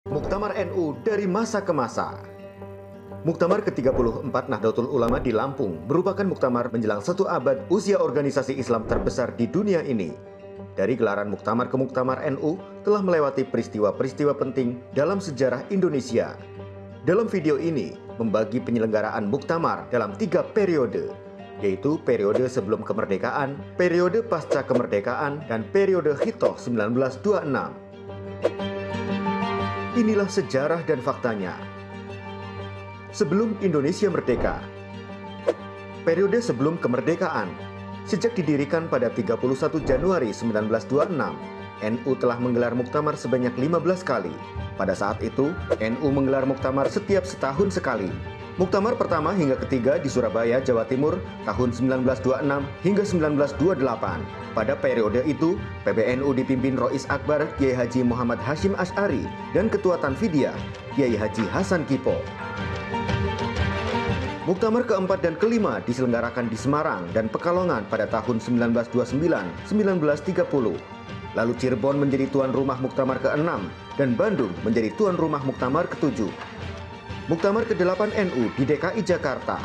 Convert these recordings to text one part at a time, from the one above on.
Muktamar NU dari masa ke masa. Muktamar ke-34 Nahdlatul Ulama di Lampung merupakan muktamar menjelang 1 abad usia organisasi Islam terbesar di dunia ini. Dari gelaran muktamar ke muktamar, NU telah melewati peristiwa-peristiwa penting dalam sejarah Indonesia. Dalam video ini, membagi penyelenggaraan muktamar dalam 3 periode, yaitu periode sebelum kemerdekaan, periode pasca kemerdekaan, dan periode Hitoh 1926. Inilah sejarah dan faktanya. Sebelum Indonesia merdeka. Periode sebelum kemerdekaan. Sejak didirikan pada 31 Januari 1926, NU telah menggelar muktamar sebanyak 15 kali. Pada saat itu, NU menggelar muktamar setiap setahun sekali. Muktamar pertama hingga ketiga di Surabaya, Jawa Timur tahun 1926 hingga 1928. Pada periode itu, PBNU dipimpin Rois Akbar Kiai Haji Muhammad Hasyim Asy'ari dan Ketua Tanfidiyah Kiai Haji Hasan Kipo. Muktamar keempat dan kelima diselenggarakan di Semarang dan Pekalongan pada tahun 1929-1930. Lalu Cirebon menjadi tuan rumah muktamar ke-6 dan Bandung menjadi tuan rumah muktamar ke-7. Muktamar ke-8 NU di DKI Jakarta.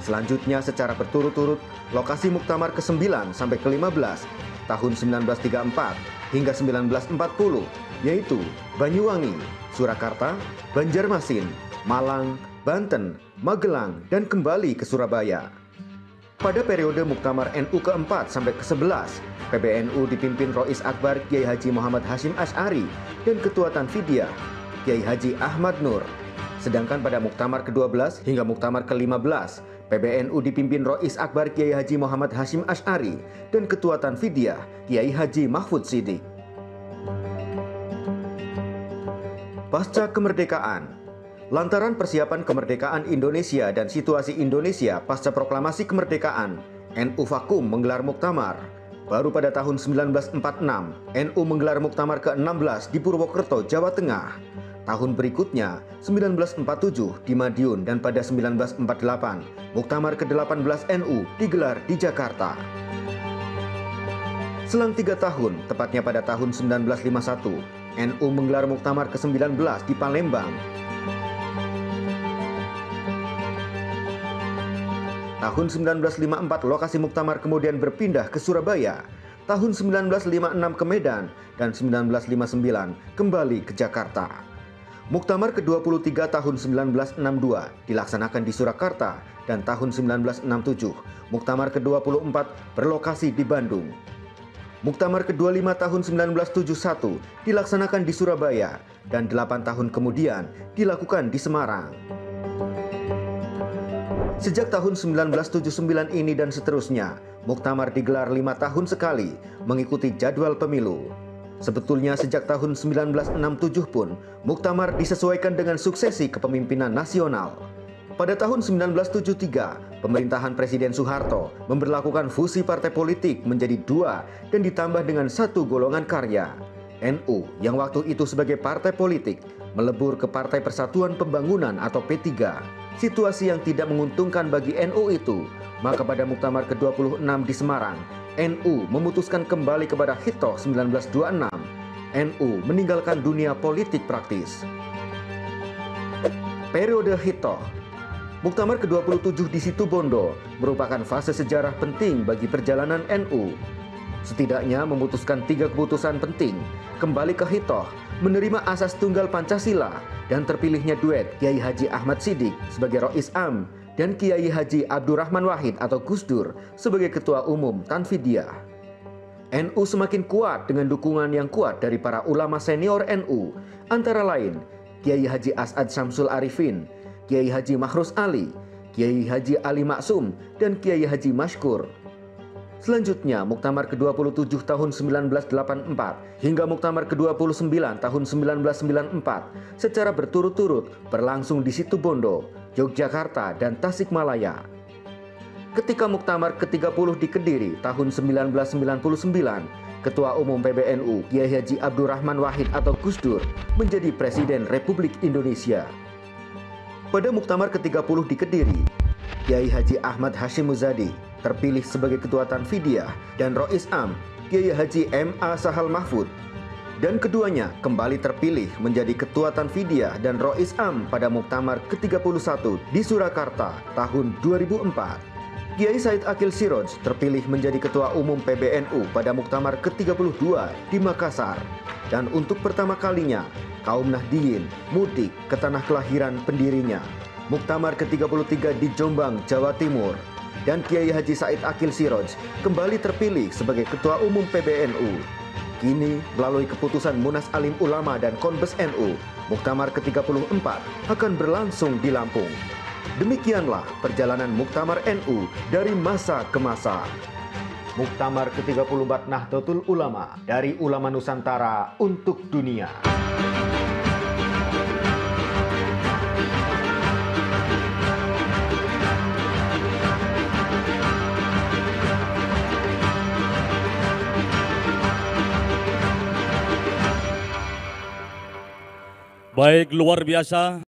Selanjutnya secara berturut-turut lokasi muktamar ke-9 sampai ke-15 tahun 1934 hingga 1940, yaitu Banyuwangi, Surakarta, Banjarmasin, Malang, Banten, Magelang, dan kembali ke Surabaya. Pada periode muktamar NU ke-4 sampai ke-11, PBNU dipimpin Rois Akbar Kiai Haji Muhammad Hasyim Asy'ari dan Ketua Tanfidiyah Kiai Haji Ahmad Nur. Sedangkan pada muktamar ke-12 hingga muktamar ke-15, PBNU dipimpin Rois Akbar Kiai Haji Muhammad Hasyim Asy'ari dan Ketua Tanfidiyah Kiai Haji Mahfud Siddiq. Pasca kemerdekaan. Lantaran persiapan kemerdekaan Indonesia dan situasi Indonesia pasca proklamasi kemerdekaan, NU vakum menggelar muktamar. Baru pada tahun 1946, NU menggelar muktamar ke-16 di Purwokerto, Jawa Tengah. Tahun berikutnya, 1947 di Madiun, dan pada 1948, muktamar ke-18 NU digelar di Jakarta. Selang 3 tahun, tepatnya pada tahun 1951, NU menggelar muktamar ke-19 di Palembang. Tahun 1954 lokasi muktamar kemudian berpindah ke Surabaya. Tahun 1956 ke Medan, dan 1959 kembali ke Jakarta. Muktamar ke-23 tahun 1962 dilaksanakan di Surakarta, dan tahun 1967 muktamar ke-24 berlokasi di Bandung. Muktamar ke-25 tahun 1971 dilaksanakan di Surabaya, dan 8 tahun kemudian dilakukan di Semarang. Sejak tahun 1979 ini dan seterusnya, muktamar digelar 5 tahun sekali mengikuti jadwal pemilu. Sebetulnya sejak tahun 1967 pun, muktamar disesuaikan dengan suksesi kepemimpinan nasional. Pada tahun 1973, pemerintahan Presiden Soeharto memberlakukan fusi partai politik menjadi 2 dan ditambah dengan 1 golongan karya. NU yang waktu itu sebagai partai politik melebur ke Partai Persatuan Pembangunan atau P3. Situasi yang tidak menguntungkan bagi NU itu, maka pada muktamar ke-26 di Semarang, NU memutuskan kembali kepada Hitoh 1926. NU meninggalkan dunia politik praktis. Periode Hitoh. Muktamar ke-27 di Situbondo merupakan fase sejarah penting bagi perjalanan NU. Setidaknya memutuskan 3 keputusan penting, kembali ke Hitoh, menerima asas tunggal Pancasila, dan terpilihnya duet Kiai Haji Ahmad Siddiq sebagai Rois Am dan Kiai Haji Abdurrahman Wahid atau Gus Dur sebagai Ketua Umum Tanfidiyah. NU semakin kuat dengan dukungan yang kuat dari para ulama senior NU, antara lain Kiai Haji As'ad Syamsul Arifin, Kiai Haji Mahrus Ali, Kiai Haji Ali Maksum, dan Kiai Haji Mashkur. Selanjutnya, muktamar ke-27 tahun 1984 hingga muktamar ke-29 tahun 1994 secara berturut-turut berlangsung di Situbondo, Yogyakarta, dan Tasikmalaya. Ketika muktamar ke-30 di Kediri tahun 1999, Ketua Umum PBNU Kiai Haji Abdurrahman Wahid atau Gus Dur menjadi Presiden Republik Indonesia. Pada muktamar ke-30 di Kediri, Kiai Haji Ahmad Hasyim Muzadi terpilih sebagai Ketua Tanfidiyah dan Rois Am Kiai Haji M.A. Sahal Mahfud. dan keduanya kembali terpilih menjadi Ketua Tanfidiyah dan Rois Am pada Muktamar ke-31 di Surakarta tahun 2004. Kiai Said Akil Siroj terpilih menjadi Ketua Umum PBNU pada Muktamar ke-32 di Makassar. Dan untuk pertama kalinya, kaum Nahdiyin mudik ke tanah kelahiran pendirinya, Muktamar ke-33 di Jombang, Jawa Timur. Dan Kiai Haji Said Akil Siroj kembali terpilih sebagai Ketua Umum PBNU. Kini, melalui keputusan Munas Alim Ulama dan Konbes NU, Muktamar ke-34 akan berlangsung di Lampung. Demikianlah perjalanan Muktamar NU dari masa ke masa. Muktamar ke-34 Nahdlatul Ulama, dari ulama Nusantara untuk dunia. Baik, luar biasa.